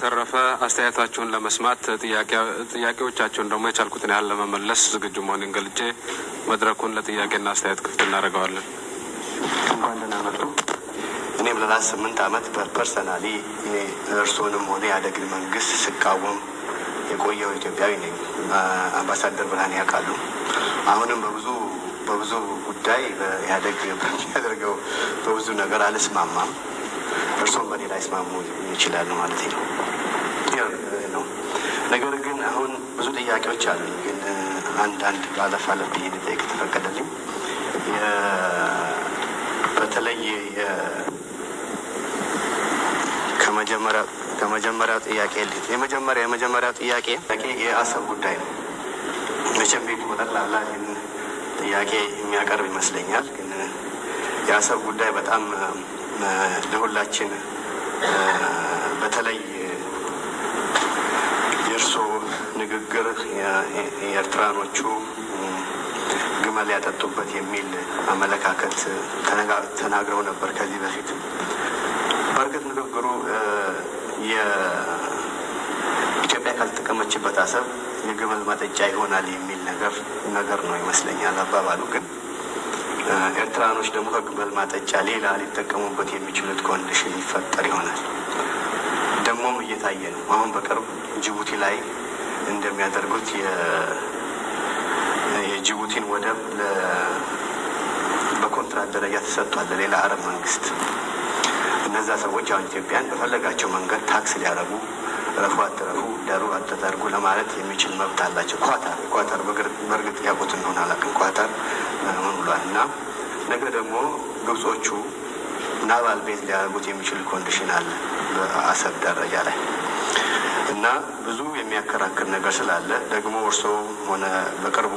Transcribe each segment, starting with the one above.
በተረፈ አስተያየታችሁን ለመስማት ጥያቄዎቻችሁን ደግሞ የቻልኩትን ያህል ለመመለስ ዝግጁ መሆኔን ገልጬ መድረኩን ለጥያቄና አስተያየት ክፍት እናደርገዋለን። እንኳን ደህና መጡ። እኔም ለ8 ዓመት በፐርሰናሊ እርስዎንም ሆነ የኢህአዴግን መንግስት ስቃወም የቆየው ኢትዮጵያዊ ነኝ። አምባሳደር ብርሃኔ ያውቃሉ። አሁንም በብዙ ጉዳይ በኢህአዴግ በሚያደርገው በብዙ ነገር አልስማማም። እርስዎም በኔ ላይ ስማሙ ይችላሉ ማለት ነው። ነገር ግን አሁን ብዙ ጥያቄዎች አሉ። ግን አንዳንድ አለፍ ብዬ ልጠይቅ ተፈቀደልኝ። በተለይ ከመጀመሪያው ጥያቄ የመጀመሪያው ጥያቄ የአሰብ ጉዳይ ነው። መቼም ቤት ጠቅላላ ጥያቄ የሚያቀርብ ይመስለኛል። ግን የአሰብ ጉዳይ በጣም ለሁላችን በተለይ የእርስዎ ንግግር የኤርትራኖቹ ግመል ያጠጡበት የሚል አመለካከት ተናግረው ነበር ከዚህ በፊት። በእርግጥ ንግግሩ የኢትዮጵያ ካልተጠቀመችበት አሰብ የግመል ማጠጫ ይሆናል የሚል ነገር ነው ይመስለኛል አባባሉ። ግን ኤርትራኖች ደግሞ ከግመል ማጠጫ ሌላ ሊጠቀሙበት የሚችሉት ኮንዲሽን ይፈጠር ይሆናል። ደግሞም እየታየ ነው። አሁን በቅርብ ጅቡቲ ላይ እንደሚያደርጉት የጅቡቲን ወደብ በኮንትራት ደረጃ ተሰጥቷል ለሌላ አረብ መንግስት። እነዛ ሰዎች አሁን ኢትዮጵያን በፈለጋቸው መንገድ ታክስ ሊያረጉ ረፉ አትረፉ ደሩ አትደርጉ ለማለት የሚችል መብት አላቸው። ኳታር በእርግጥ ያውቁት እንደሆነ አላውቅም። ኳታር ምን ብሏል? እና ነገ ደግሞ ግብጾቹ ናቫል ቤዝ ሊያደርጉት የሚችል ኮንዲሽን አለ በአሰብ ደረጃ ላይ እና ብዙ የሚያከራክር ነገር ስላለ ደግሞ እርስዎ ሆነ በቅርቡ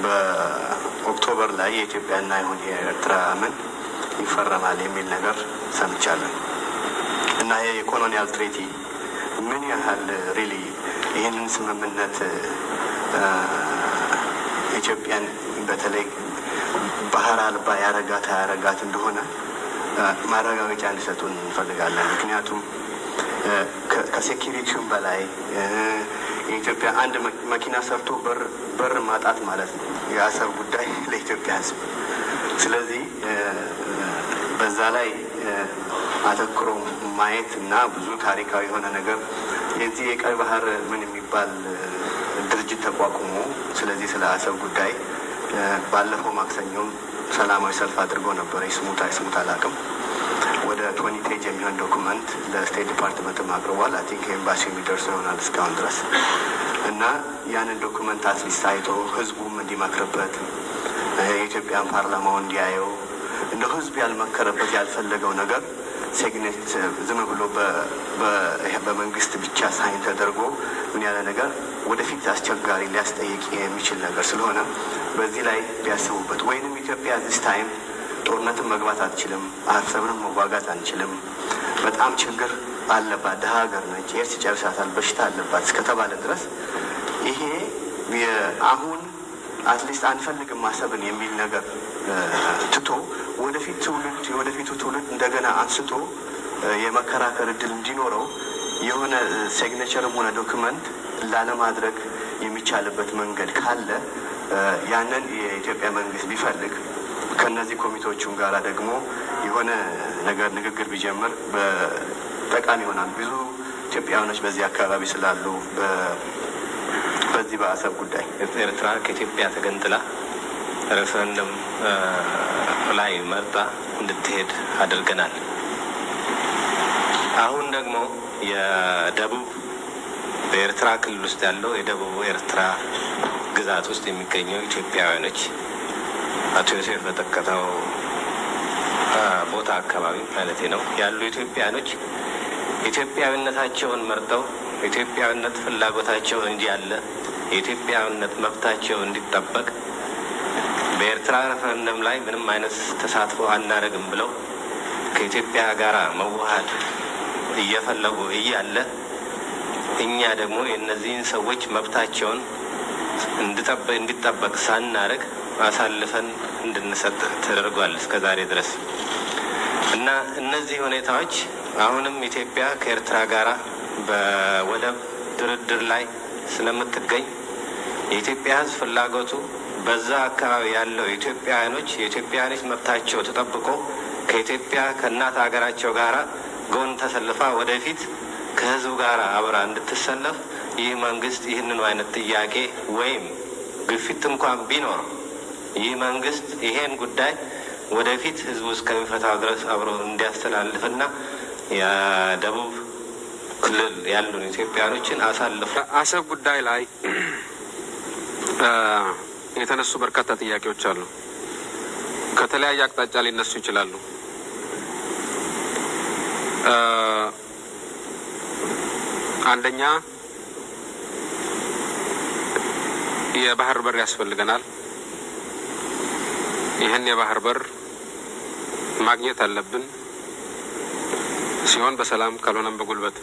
በኦክቶበር ላይ የኢትዮጵያና ይሁን የኤርትራ ምን ይፈረማል የሚል ነገር ሰምቻለሁ። እና ይሄ የኮሎኒያል ትሬቲ ምን ያህል ሪሊ ይህንን ስምምነት ኢትዮጵያን በተለይ ባህር አልባ ያረጋት እንደሆነ ማረጋገጫ እንዲሰጡን እንፈልጋለን። ምክንያቱም ከሴኪሪቲውም በላይ የኢትዮጵያ አንድ መኪና ሰርቶ በር ማጣት ማለት ነው የአሰብ ጉዳይ ለኢትዮጵያ ሕዝብ። ስለዚህ በዛ ላይ አተኩሮ ማየት እና ብዙ ታሪካዊ የሆነ ነገር የዚህ የቀይ ባህር ምን የሚባል ድርጅት ተቋቁሞ ስለዚህ ስለ አሰብ ጉዳይ ባለፈው ማክሰኞም ሰላማዊ ሰልፍ አድርጎ ነበር። ይስሙት አላውቅም። ወደ 20 ፔጅ የሚሆን ዶኩመንት ለስቴት ዲፓርትመንት አቅርቧል። አይ ቲንክ ኤምባሲ የሚደርሰው ይሆናል እስካሁን ድረስ እና ያንን ዶኩመንት አትሊስት አይቶ ህዝቡም እንዲመክርበት የኢትዮጵያን ፓርላማው እንዲያየው እንደ ህዝብ ያልመከረበት ያልፈለገው ነገር ሴግኔት ዝም ብሎ በመንግስት ብቻ ሳይን ተደርጎ ምን ያለ ነገር ወደፊት አስቸጋሪ ሊያስጠይቅ የሚችል ነገር ስለሆነ በዚህ ላይ ቢያስቡበት። ወይንም ኢትዮጵያ ዚስ ታይም ጦርነትን መግባት አትችልም፣ አሰብንም መዋጋት አንችልም፣ በጣም ችግር አለባት፣ ደሀ ሀገር ነች፣ ኤርስ ጨርሳታል፣ በሽታ አለባት እስከተባለ ድረስ ይሄ አሁን አትሊስት አንፈልግም ማሰብን የሚል ነገር ትቶ ወደፊቱ ትውልድ እንደገና አንስቶ የመከራከር እድል እንዲኖረው የሆነ ሲግኔቸርም ሆነ ዶክመንት ላለማድረግ የሚቻልበት መንገድ ካለ ያንን የኢትዮጵያ መንግስት ቢፈልግ ከነዚህ ኮሚቴዎቹም ጋር ደግሞ የሆነ ንግግር ቢጀምር በጠቃሚ ይሆናል። ብዙ ኢትዮጵያውያኖች በዚህ አካባቢ ስላሉ በዚህ በአሰብ ጉዳይ ኤርትራ ከኢትዮጵያ ተገንጥላ ሬፈረንደም ላይ መርጣ እንድትሄድ አድርገናል። አሁን ደግሞ የደቡብ በኤርትራ ክልል ውስጥ ያለው የደቡብ ኤርትራ ግዛት ውስጥ የሚገኘው ኢትዮጵያውያኖች አቶ ዮሴፍ በጠቀሰው ቦታ አካባቢ ማለት ነው ያሉ ኢትዮጵያኖች ኢትዮጵያዊነታቸውን መርጠው ኢትዮጵያዊነት ፍላጎታቸው እንዲያለ የኢትዮጵያዊነት መብታቸው እንዲጠበቅ በኤርትራ ሬፈረንደም ላይ ምንም አይነት ተሳትፎ አናደርግም ብለው ከኢትዮጵያ ጋር መዋሃድ እየፈለጉ እያለ እኛ ደግሞ የእነዚህን ሰዎች መብታቸውን እንዲጠበቅ ሳናደርግ አሳልፈን እንድንሰጥ ተደርጓል እስከዛሬ ድረስ እና እነዚህ ሁኔታዎች አሁንም ኢትዮጵያ ከኤርትራ ጋራ በወደብ ድርድር ላይ ስለምትገኝ የኢትዮጵያ ሕዝብ ፍላጎቱ በዛ አካባቢ ያለው የኢትዮጵያውያኖች መብታቸው ተጠብቆ ከኢትዮጵያ ከእናት ሀገራቸው ጋራ ጎን ተሰልፋ ወደፊት ከህዝቡ ጋር አብራ እንድትሰለፍ ይህ መንግስት ይህንን አይነት ጥያቄ ወይም ግፊት እንኳን ቢኖር ይህ መንግስት ይሄን ጉዳይ ወደፊት ህዝቡ እስከሚፈታው ድረስ አብሮ እንዲያስተላልፍና የደቡብ ክልል ያሉን ኢትዮጵያውያኖችን አሳልፎ አሰብ ጉዳይ ላይ የተነሱ በርካታ ጥያቄዎች አሉ። ከተለያየ አቅጣጫ ሊነሱ ይችላሉ። አንደኛ የባህር በር ያስፈልገናል። ይህን የባህር በር ማግኘት አለብን። ሲሆን በሰላም ካልሆነም በጉልበት